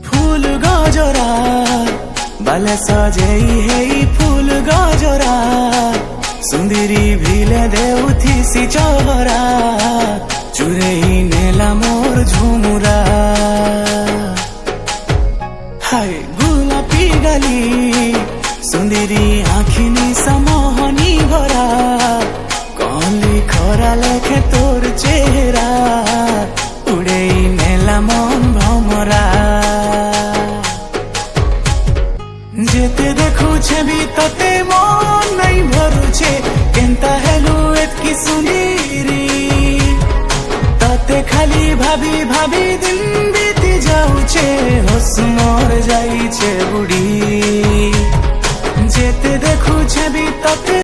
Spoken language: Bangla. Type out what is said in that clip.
ফুল গজরা বালা সজেই হেই ফুল গজরা সুন্দরী ভিলে দেউথিসি চহরা চুরেই নেলা মোর ঝুমুরা হায় গোলাপি গালি সুন্দরী আখিনি সমোহনী ভরা কলি খরা লেখে তোর চেহারা উড়েই নেলা মন ভমরা যেতে দেখুছে বি ততে মন নাই ভরুছে কেনতা হেলু এতকি সুন্দরী ততে খালি ভাবি ভাবি দিন বিতি যাউছে হোস মোর যাইছে বুড়ি যেতে দেখুছে বি ততে